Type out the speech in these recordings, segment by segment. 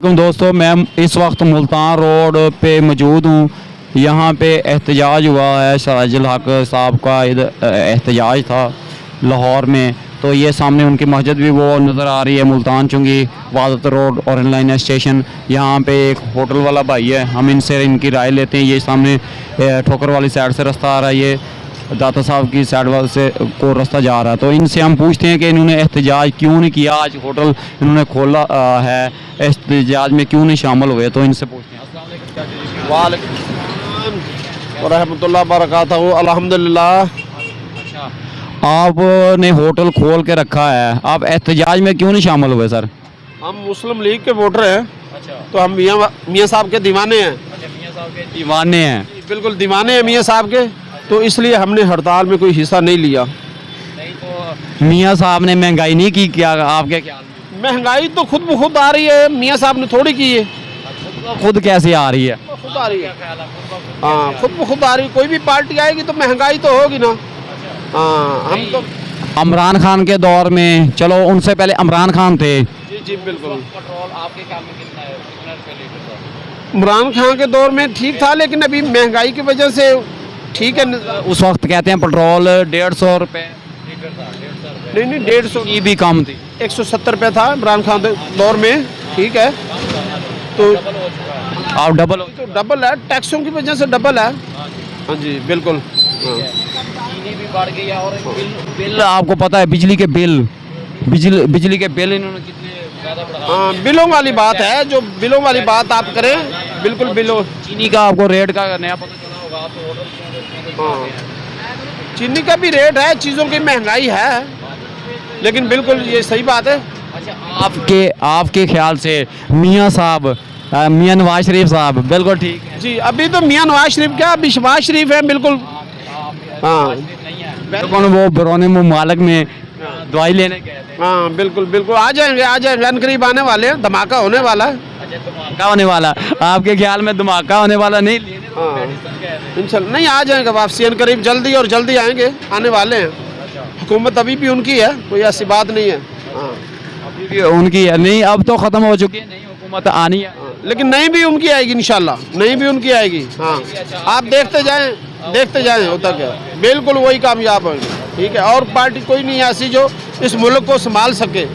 दोस्तों, मैं इस वक्त मुल्तान रोड पे मौजूद हूँ। यहाँ पे एहतजाज हुआ है। सराजुल हक साहब का एहतजाज था लाहौर में। तो ये सामने उनकी मस्जिद भी वो नज़र आ रही है, मुल्तान चुंगी वादत रोड और लाइन स्टेशन। यहाँ पे एक होटल वाला भाई है, हम इनसे इनकी राय लेते हैं। ये सामने ठोकर वाली साइड से रास्ता आ रहा है, ये दाता साहब की साइड वाले से को रास्ता जा रहा है। तो इनसे हम पूछते हैं कि इन्होंने एहतजाज क्यों नहीं किया। आज होटल इन्होंने खोला है, एहतजाज में क्यों नहीं शामिल हुए। तो इनसे पूछते हैं। अस्सलाम वालेकुम। वालेकुम सलाम व रहमतुल्लाह बरकातहू। अल्हम्दुलिल्लाह। अच्छा, आपने होटल खोल के रखा है, आप एहतजाज में क्यों नहीं शामिल हुए सर? हम मुस्लिम लीग के वोटर हैं। अच्छा, तो हम मियाँ साहब के दीवाने हैं। मियाँ साहब के दीवाने हैं। बिल्कुल दीवाने हैं मियाँ साहब के, तो इसलिए हमने हड़ताल में कोई हिस्सा नहीं लिया। नहीं तो मियाँ साहब ने महंगाई नहीं की क्या आपके ख्याल में? महंगाई तो खुद ब खुद आ रही है, मियाँ साहब ने थोड़ी की है। खुद कैसे आ रही है? खुद आ रही है। हाँ, खुद ब खुद आ रही है। कोई भी पार्टी आएगी तो महंगाई तो होगी ना। हाँ, हम तो इमरान खान के दौर में, चलो उनसे पहले इमरान खान थे। जी जी बिल्कुल। पेट्रोल आपके ख्याल में कितना है, कितना रुपए लीटर था? इमरान खान के दौर में ठीक था, लेकिन अभी महंगाई की वजह से ठीक है। उस वक्त कहते हैं पेट्रोल 150 रुपये लीटर था। 150 रुपये नहीं 150 की भी कम थी। 170 रुपये था इमरान खान के दौर में। ठीक है, तो आप डबल हो। तो डबल है, टैक्सों की वजह से डबल है। हाँ जी बिल्कुल। हाँ। चीनी भी बढ़ गई है और बिल आपको पता है, बिजली के बिजली के बिल इन्होंने कितने ज़्यादा बढ़ा। हाँ, बिलों वाली बात है, जो बिलों वाली बात आप करें, बिल्कुल बिलों। चीनी का आपको रेट का नया पता चला होगा, आप तो होटल हाँ, चीनी का भी रेट है, चीज़ों की महंगाई है, लेकिन बिल्कुल ये सही बात है। अच्छा, आपके ख्याल से मियाँ साहब, मियाँ नवाज शरीफ साहब बिल्कुल ठीक है? जी, अभी तो मियाँ नवाज शरीफ क्या, अभी शहबाज शरीफ है बिल्कुल। हाँ कौन वो बरौने मुमालिक में दवाई लेने गए थे? हाँ बिल्कुल बिल्कुल, आ जाएंगे अनकरीब आने वाले हैं, धमाका होने वाला है। अच्छा, धमाका होने वाला? आपके ख्याल में धमाका होने वाला नहीं? हाँ इंशाल्लाह नहीं, आ जाएंगे वापसी अनकरीब, जल्दी और जल्दी आएंगे, आने वाले हैं। हुकूमत अभी भी उनकी है, कोई ऐसी बात नहीं है। हाँ, अभी भी उनकी है नहीं, अब तो ख़त्म हो चुकी है, नहीं हुकूमत आनी है। लेकिन नई भी उनकी आएगी इंशाल्लाह, नई भी उनकी आएगी। हाँ, आप देखते जाएं होता क्या, बिल्कुल वही कामयाब होंगे। ठीक है, और पार्टी कोई नहीं है ऐसी जो इस मुल्क को संभाल सके।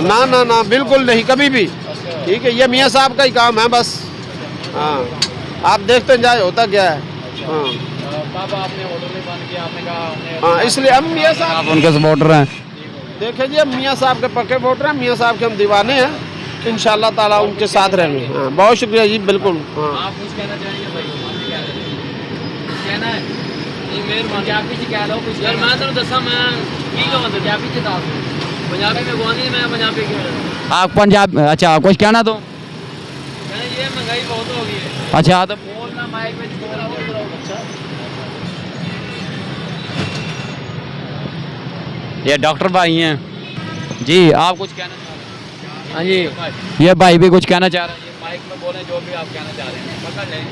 ना ना ना, बिल्कुल नहीं, कभी भी। ठीक है, ये मियाँ साहब का ही काम है बस। हाँ, आप देखते जाए होता क्या है। हाँ, हाँ, इसलिए हम मियाँ साहब, आप उनके सपोर्टर हैं? देखे जी, हम मियाँ साहब के पक्के वोटर हैं, मियाँ साहब के हम दीवाने हैं। इंशाल्लाह ताला उनके साथ रहेंगे। हाँ, बहुत शुक्रिया जी, बिल्कुल। हाँ, आप कुछ कहना चाहेंगे भाई? कहना है नहीं, मेरे पंजाबी च कह लो कुछ। यार मैं तेन दसा, मैं की कहां पंजाबी च दस, पंजाबी में बोलनी, मैं पंजाबी क्यों? आप पंजाब, अच्छा कुछ कहना तो कहना, ये महंगाई बहुत हो गई है। अच्छा, तो बोलना माइक में बोलना। अच्छा, ये डॉक्टर भाई हैं जी, आप कुछ कहना चाह रहे हैं? हाँ जी, ये भाई भी कुछ कहना चाह रहे हैं। ये माइक में बोलें जो भी आप कहना चाह रहे हैं, पकड़ लें।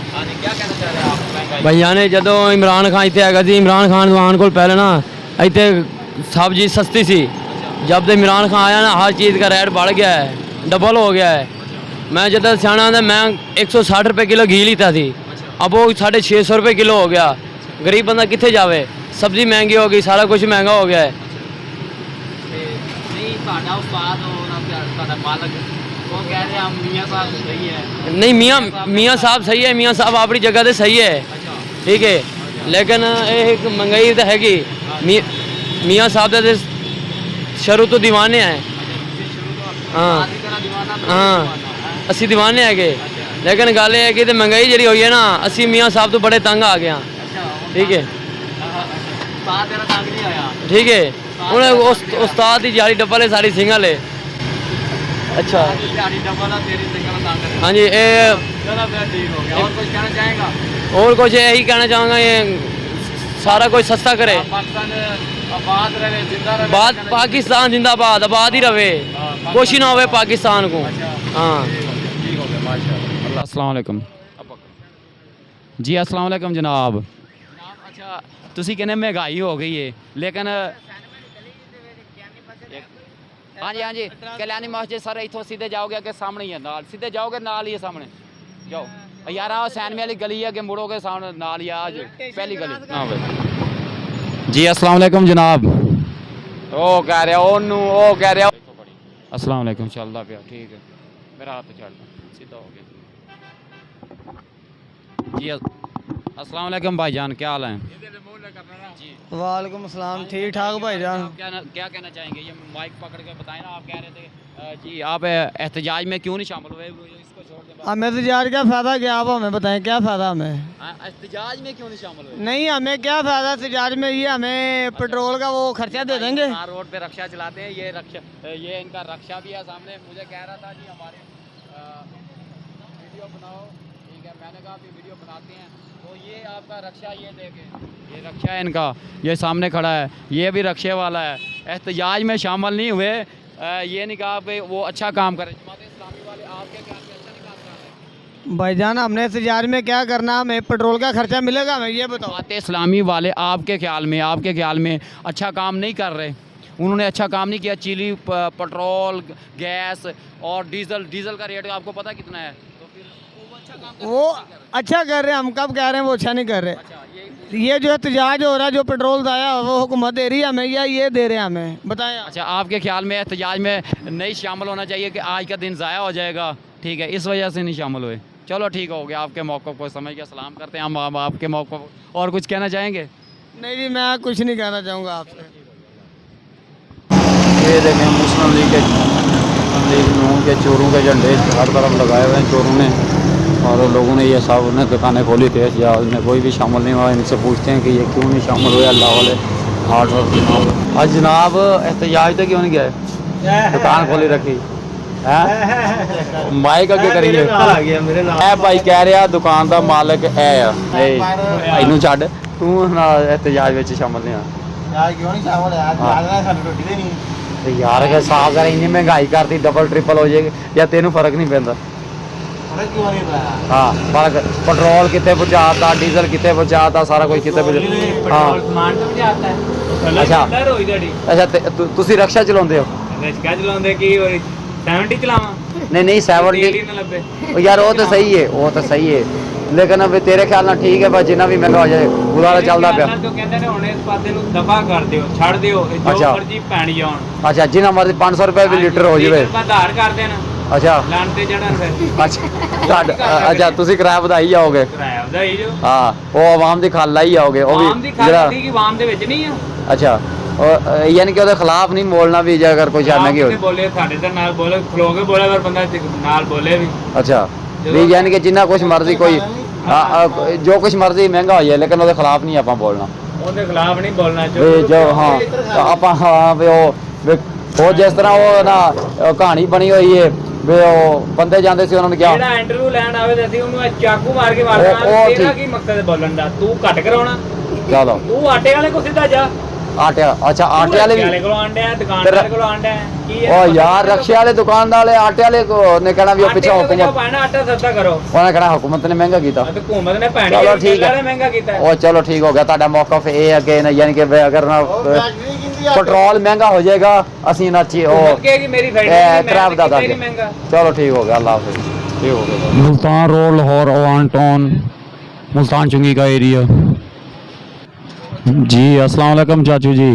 हाँ जी, क्या कहना चाह रहे हैं आप? भैया ने जो इमरान खान इतने है, इमरान खान दुकान को पहले ना इतने सब्जी सस्ती सी, जब से इमरान खान आया ना हर चीज़ का रेट बढ़ गया है, डबल हो गया है। मैं जब सियाना था, मैं 160 रुपये किलो घी लीता थी, अब वो 650 रुपये किलो हो गया। गरीब बंदा कितने जावे, सब्जी महंगी हो गई, सारा कुछ महंगा हो गया है। नहीं, मियाँ साहब सही है, मियाँ साहब अपनी जगह से सही है। ठीक है, लेकिन एक महंगाई तो हैगी। मियाँ साहब तो शुरू तो दीवाने हैं। हाँ हाँ, असी दीवाने है, लेकिन गल है कि महंगाई जी हुई है ना, असी मियाँ साहब तो बड़े तंग आ गया। ठीक है, ठीक है, उन्हें उस्ताद की जारी डब्बल है, सारी सिंगल है। अच्छा, हाँ जी, और कुछ यही कहना चाहूँगा, ये सारा कुछ सस्ता करे। बात पाकिस्तान जिंदाबाद, आबाद ही रहे, कुछ ही ना हो पाकिस्तान को। हाँ, अस्सलाम वालेकुम जी। अस्सलाम वालेकुम जनाब। अच्छा, तुसी कहने महंगाई हो गई है, लेकिन हाँ जी हाँ जी कल्याणी मस्जिद सर इतों सीधे जाओगे अगे सामने ही है नाल सीधे जाओगे नाल ही है सामने जाओ यार आओ सैनवे वाली गली है कि मुड़ोगे सामने नाल ही आज पहली गली हाँ भाई जी अस्सलाम वालेकुम जनाब ओ कह रहे हो ओ कह रहे हो अस्सलाम वालेकुम चलदा पिया ठीक है मेरा हाथ छड़ सीधा हो गया जी अस्सलाम वालेकुम भाईजान क्या हाल है जी वालेकुम अस्सलाम ठीक ठाक भाईजान। क्या कहना चाहेंगे ये माइक पकड़ के बताएं ना आप कह रहे थे जी आप एहतजाज में क्यों नहीं शामिल हुए इसको छोड़ के हमें एहतजाज क्या फ़ायदा क्या आप हमें बताएं क्या फ़ायदा हमें एहतजाज में क्यों नहीं शामिल हुए नहीं हमें क्या फ़ायदा एहतजाज में ये हमें पेट्रोल का वो खर्चा दे देंगे। रोड पे रक्षा चलाते हैं ये इनका रक्षा भी है सामने मुझे कह रहा था जी हमारे वीडियो बनाओ ठीक है मैंने कहा अभी वीडियो बनाते हैं तो ये आपका रक्षा ये देखें ये रक्षा है इनका ये सामने खड़ा है ये भी रक्षे वाला है एहतजाज में शामिल नहीं हुए ये नहीं कहा कि वो अच्छा काम करे जमात इस्लामी वाले आपके ख्याल में अच्छा नहीं काम कर रहे भाईजान हमने एहतजाज में क्या करना हमें पेट्रोल का खर्चा मिलेगा हमें ये बताओ। जमात इस्लामी वाले आपके ख्याल में अच्छा काम नहीं कर रहे उन्होंने अच्छा काम नहीं किया चीनी पेट्रोल गैस और डीजल का रेट आपको पता कितना है तो फिर वो अच्छा काम वो अच्छा कर रहे हैं हम कब कह रहे हैं वो अच्छा नहीं कर रहे। ये जो एहतजाज हो रहा है जो पेट्रोल दाया वो हुकूमत दे रही है हमें या ये दे रहे हैं हमें बताएं। अच्छा आपके ख्याल में एहतजाज में नहीं शामिल होना चाहिए कि आज का दिन ज़ाया हो जाएगा ठीक है इस वजह से नहीं शामिल हुए चलो ठीक हो गया आपके मौक़िफ़ को समझ के सलाम करते हैं हम आपके मौक़िफ़ और कुछ कहना चाहेंगे। नहीं जी मैं कुछ नहीं कहना चाहूँगा आपसे। ये देखें मुस्लिम लीग के चोरों के झंडे हर तरफ लगाए हुए हैं चोरों ने और लोगों ने ये सब उन्हें दुकानें खोली थी या उसमें कोई भी शामिल नहीं हुआ इनसे पूछते हैं कि ये क्यों नहीं शामिल हुए अल्लाह वाले हार्ट वर्क आज जनाब एहतजाज तो क्यों नहीं गए दुकान खोली रखी है माइक अगे करिए भाई कह रहा दुकान का मालिक है भाई नूं छड्ड तू एहतजाज में शामिल नहीं यार अगर साफ कर इन्नी महंगाई करती डबल ट्रिपल हो जाएगी या तेनों फर्क नहीं पैंदा हाँ फर्क पेट्रोल कितने पहुँचाता डीजल कितने पहुँचाता सारा कुछ कितने हाँ अच्छा अच्छा तुसी रक्षा चलाते हो नहीं 70 यार वो तो सही है लेकिन अब तेरे ख्याल ना ठीक है जिन्ना भी महंगा हो जाए गुजारा चलता पिया अच्छा जिन्ना मर्जी 500 रुपए भी लीटर हो जाए अच्छा अच्छा तुसी किराया ਵਧਾਈ ਜਾਓਗੇ हाँ वो आवाम दी खल लाई जाओगे वो भी अच्छा यानी कि ਉਹਦੇ ਖਿਲਾਫ ਨਹੀਂ ਬੋਲਣਾ ਵੀ ਜੇ ਅਗਰ ਕੋਈ ਚਾਹਨਾ ਕਿ ਬੋਲੇ ਸਾਡੇ ਦੇ ਨਾਲ ਬੋਲੇ ਖਲੋ ਕੇ ਬੋਲੇ ਪਰ ਬੰਦਾ ਨਾਲ ਬੋਲੇ ਵੀ अच्छा ਵੀ यानी कि ਜਿੰਨਾ ਕੁਛ ਮਰਜ਼ੀ ਕੋਈ ਜੋ ਕੁਛ ਮਰਜ਼ੀ ਮਹਿੰਗਾ ਹੋ ਜਾਏ ਲੇਕਿਨ ਉਹਦੇ ਖਿਲਾਫ ਨਹੀਂ ਆਪਾਂ ਬੋਲਣਾ ਉਹਦੇ ਖਿਲਾਫ ਨਹੀਂ ਬੋਲਣਾ ਜੋ ਹਾਂ ਆਪਾਂ ਹਾਂ ਵੀ ਉਹ ਜਿਸ ਤਰ੍ਹਾਂ ਉਹ ਨਾ ਕਹਾਣੀ ਬਣੀ ਹੋਈ ਹੈ ਵੀ ਉਹ ਬੰਦੇ ਜਾਂਦੇ ਸੀ ਉਹਨਾਂ ਨੇ ਕਿਹਾ ਜਿਹੜਾ ਇੰਟਰਵਿਊ ਲੈਣ ਆਵੇ ਤੇ ਅਸੀਂ ਉਹਨੂੰ ਚਾਕੂ ਮਾਰ ਕੇ ਮਾਰਨਾ ਤੇਰਾ ਕੀ ਮਕਸਦ ਹੈ ਬੋਲਣ ਦਾ ਤੂੰ ਘੱਟ ਕਰਾਉਣਾ ਚਲੋ ਤੂੰ ਆਟੇ ਵਾਲੇ ਕੋ ਸਿੱਧਾ ਜਾ ਆਟੇ ਅੱਛਾ ਆਟੇ ਵਾਲੇ ਵੀ ਕੋਲ ਆਂਡੇ ਆ ਦੁਕਾਨਦਾਰ ਕੋਲ ਆਂਡੇ ਕੀ ਹੈ ਉਹ ਯਾਰ ਰਕਸ਼ੇ ਵਾਲੇ ਦੁਕਾਨਦਾਰ ਵਾਲੇ ਆਟੇ ਵਾਲੇ ਨੇ ਕਹਿਣਾ ਵੀ ਉਹ ਪਿੱਛੇ ਹੁਕੂਮਤ ਪਾਣਾ ਆਟਾ ਸਸਤਾ ਕਰੋ ਉਹਨੇ ਕਹਿਣਾ ਹੁਕੂਮਤ ਨੇ ਮਹਿੰਗਾ ਕੀਤਾ ਹਕੂਮਤ ਨੇ ਭੈਣ ਚਲੋ ਠੀਕ ਹੈ ਮਹਿੰਗਾ ਕੀਤਾ ਉਹ ਚਲੋ ਠੀਕ ਹੋ ਗਿਆ ਤੁਹਾਡਾ ਮੌਕਫ ਇਹ ਹੈ ਕਿ ਯਾਨੀ ਕਿ ਅਗਰ ਨਾ पेट्रोल महंगा हो जाएगा असी ना मेरी चलो ठीक हो गया अल्लाह हाफिज़ ठीक हो गया मुल्तान रोड लाहौर ओवान टाउन मुल्तान चुंगी का एरिया जी अस्सलाम वालेकुम चाचू जी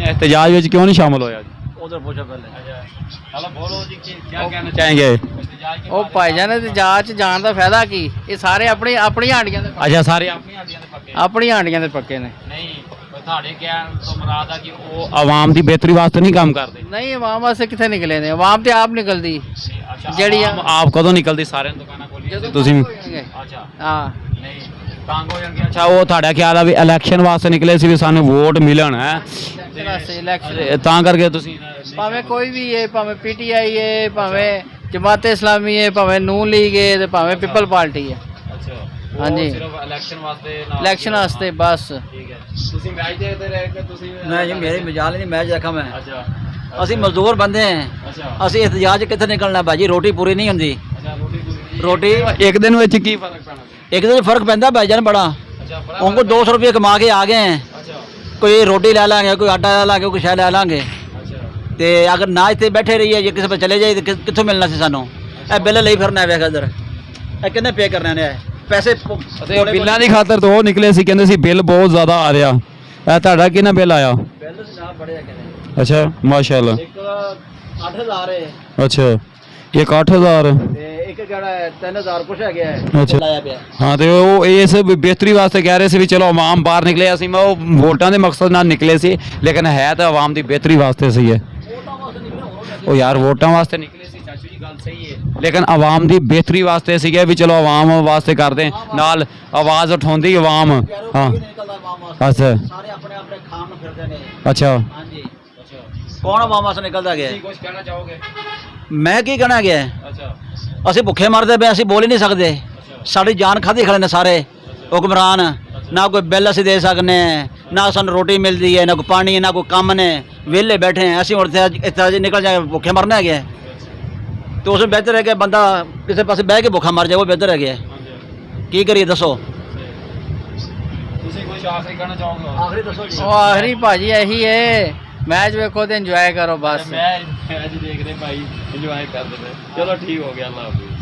एहतजाज में क्यों नहीं शामिल होया उधर पूछो पहले चलो बोलो जी क्या कहना चाहेंगे ਉਹ ਭਾਈਜਾਨ एहतजाज ਚ ਜਾਣ ਦਾ ਫਾਇਦਾ ਕੀ ਇਹ ਸਾਰੇ ਆਪਣੀ ਆਂਡੀਆਂ ਦੇ अच्छा सारे अपनी आंडियां दे पक्के ਆਪਣੀ ਆਂਡੀਆਂ ਦੇ ਪੱਕੇ ਨੇ नहीं ਤੁਹਾਡੇ ਕਹਿਣ ਤੋਂ ਮੁਰਾਦ ਆ ਕਿ ਉਹ ਆਵਾਮ ਦੀ ਬਿਹਤਰੀ ਵਾਸਤੇ ਨਹੀਂ ਕੰਮ ਕਰਦੇ ਨਹੀਂ ਆਵਾਮ ਵਾਸਤੇ ਕਿੱਥੇ ਨਿਕਲੇ ਨੇ ਆਵਾਮ ਤੇ ਆਪ ਨਿਕਲਦੀ ਜਿਹੜੀ ਆਪ ਕਦੋਂ ਨਿਕਲਦੀ ਸਾਰਿਆਂ ਦੁਕਾਨਾਂ ਖੋਲੀਆਂ ਤੁਸੀਂ ਅੱਛਾ ਹਾਂ ਨਹੀਂ ਤੰਗ ਹੋ ਜਾਣਗੇ ਅੱਛਾ ਉਹ ਤੁਹਾਡਾ ਖਿਆਲ ਆ ਵੀ ਇਲੈਕਸ਼ਨ ਵਾਸਤੇ ਨਿਕਲੇ ਸੀ ਵੀ ਸਾਨੂੰ ਵੋਟ ਮਿਲਣ ਹੈ ਤਾਂ ਕਰਕੇ ਤੁਸੀਂ ਭਾਵੇਂ ਕੋਈ ਵੀ ਹੈ ਭਾਵੇਂ ਪੀਟੀਆਈ ਹੈ ਭਾਵੇਂ ਜਮਾਤ ਇਸਲਾਮੀ ਹੈ ਭਾਵੇਂ ਨੂਨ ਲੀਗ ਹੈ ਤੇ ਭਾਵੇਂ ਪੀਪਲ ਪਾਰਟੀ ਹੈ ਅੱਛਾ ਹਾਂਜੀ ਸਿਰਫ ਇਲੈਕਸ਼ਨ ਵਾਸਤੇ ਬਸ ਠੀਕ ਹੈ ਤੁਸੀਂ ਮੈਚ ਦੇਖਦੇ ਰਹੇ ਕਿ ਤੁਸੀਂ मैं जी मेरी मजाल नहीं मैच देखा मैं ਅੱਛਾ ਅਸੀਂ ਮਜ਼ਦੂਰ ਬੰਦੇ हैं ਅੱਛਾ ਅਸੀਂ एहतजाज कितने निकलना भाजी रोटी पूरी नहीं होंदी ਅੱਛਾ रोटी ਇੱਕ ਦਿਨ ਵਿੱਚ ਕੀ ਫਰਕ ਪੈਣਾ एक दिन फर्क पैंदा भाईजान बड़ा ਅੱਛਾ उनको 200 रुपये कमा के आ गए हैं ਅੱਛਾ ਕੋਈ ਰੋਟੀ ਲੈ ਲਾਂਗੇ, ਕੋਈ ਆਟਾ ਲੈ ਲਾਂਗੇ, ਕੋਈ ਸ਼ੈ ਲੈ ਲਾਂਗੇ। ਤੇ ਅਗਰ ਨਾ ਇੱਥੇ ਬੈਠੇ ਰਹੀਏ ਜੇ ਕਿਸੇ ਪੇ ਚਲੇ ਜਾਈਏ ਤਾਂ ਕਿੱਥੋਂ ਮਿਲਣਾ ਸੀ ਸਾਨੂੰ? ਇਹ ਬਿੱਲ ਲਈ ਫਿਰਨਾ ਵੇਖ ਇੱਧਰ, ਇਹ ਕਿੰਨੇ ਪੇ ਕਰਨੇ ਨੇ ਪੈਸੇ? ਅਤੇ ਬਿੱਲਾਂ ਦੀ ਖਾਤਰ ਤੋਂ ਉਹ ਨਿਕਲੇ ਸੀ, ਕਹਿੰਦੇ ਸੀ ਬਿੱਲ ਬਹੁਤ ਜ਼ਿਆਦਾ ਆ ਰਿਹਾ। ਇਹ ਤੁਹਾਡਾ ਕਿੰਨਾ ਬਿੱਲ ਆਇਆ? ਬਿੱਲ ਜਨਾਬ ਬੜੇ ਹੈਗੇ ਨੇ। ਅੱਛਾ ਮਾਸ਼ਾਅੱਲਾ। ਇੱਕ 8000 ਹੈ, ਅੱਛਾ ਇੱਕ 8000 ਤੇ ਇੱਕ ਜਿਹੜਾ 3000 ਕੁਛ ਹੈਗਾ ਹੈ ਅੱਛਾ। ਲਾਇਆ ਪਿਆ। ਹਾਂ ਤੇ ਉਹ ਇਸ ਬਿਹਤਰੀ ਵਾਸਤੇ ਕਹਿ ਰਹੇ ਸੀ ਵੀ ਚਲੋ ਆਵਾਮ ਬਾਹਰ ਨਿਕਲੇ, ਅਸੀਂ ਮੈਂ ਉਹ ਵੋਟਾਂ ਦੇ ਮਕਸਦ ਨਾਲ ਨਿਕਲੇ ਸੀ, ਲੇਕਿਨ ਹੈ ਤਾਂ ਆਵਾਮ ਦੀ ਬਿਹਤਰੀ ਵਾਸਤੇ ਸਹੀ ਹੈ। ਉਹ ਯਾਰ ਵੋਟਾਂ ਵਾਸਤੇ ਨਿਕਲੇ ਸੀ ਚਾਚੂ ਜੀ, ਗੱਲ ਸਹੀ ਹੈ, ਲੇਕਿਨ ਆਵਾਮ ਦੀ ਬਿਹਤਰੀ ਵਾਸਤੇ ਸੀਗਾ ਵੀ ਚਲੋ ਆਵਾਮ ਵਾਸਤੇ ਕਰਦੇ, ਨਾਲ ਆਵਾਜ਼ ਉਠਾਉਂਦੀ ਆਵਾਮ। ਹਾਂ ਅੱਛਾ ਸਾਰੇ ਆਪਣੇ ਆਪਣੇ ਖਾਣ ਨੂੰ ਫਿਰਦੇ ਨੇ। ਅੱਛਾ ਹਾਂਜੀ ਕੌਣ ਆਵਾਮ ਵਾਸਤੇ ਨਿਕਲਦਾ ਗਿਆ? ਕੁਝ ਕਹਿਣਾ ਚਾਹੋਗੇ? ਮੈਂ ਕੀ ਕਹਿਣਾ ਗਿਆ? ਅੱਛਾ ਅਸੀਂ ਭੁੱਖੇ ਮਰਦੇ ਪਏ, ਅਸੀਂ ਬੋਲ ਹੀ ਨਹੀਂ ਸਕਦੇ। ਸਾਡੀ ਜਾਨ ਖਾਦੀ ਖੜੇ ਨੇ ਸਾਰੇ ਹੁਕਮਰਾਨ। ਨਾ ਕੋਈ ਬਿੱਲ ਅਸੀਂ ਦੇ ਸਕਨੇ, ਨਾ ਸਾਨੂੰ ਰੋਟੀ ਮਿਲਦੀ ਹੈ, ਨਾ ਕੋਈ ਪਾਣੀ ਹੈ, ਨਾ ਕੋਈ ਕੰਮ ਨੇ, ਵਿਹਲੇ ਬੈਠੇ हैं। ਅਸੀਂ ਹੁਣ ਇੱਥੇ ਨਿਕਲ ਜਾਏ ਭੁੱਖੇ ਮਰਨਾ ਹੈ ਗਿਆ, ਤੇ ਉਸ ਨੂੰ ਬਿਹਤਰ ਹੈ ਕਿ ਬੰਦਾ ਕਿਸੇ ਪਾਸੇ ਬਹਿ ਕੇ ਭੁੱਖਾ ਮਰ ਜਾਏ, ਉਹ ਬਿਹਤਰ ਹੈ ਗਿਆ। ਕੀ ਕਰੀਏ ਦੱਸੋ? ਤੁਸੀਂ ਕੁਝ ਆਖਰੀ ਕਹਿਣਾ ਚਾਹੋਗੇ? ਆਖਰੀ ਦੱਸੋ ਜੀ। ਉਹ ਆਖਰੀ ਭਾਜੀ ਇਹੀ ਹੈ, ਮੈਚ ਵੇਖੋ ਤੇ ਇੰਜੋਏ ਕਰੋ ਬਸ। ਮੈਚ ਦੇਖ ਰਹੇ ਭਾਈ, ਇੰਜੋਏ ਕਰਦੇ ਪਏ। ਚਲੋ ਠੀਕ ਹੋ ਗਿਆ, ਅੱਲਾਹ ਹਾਫਿਜ਼।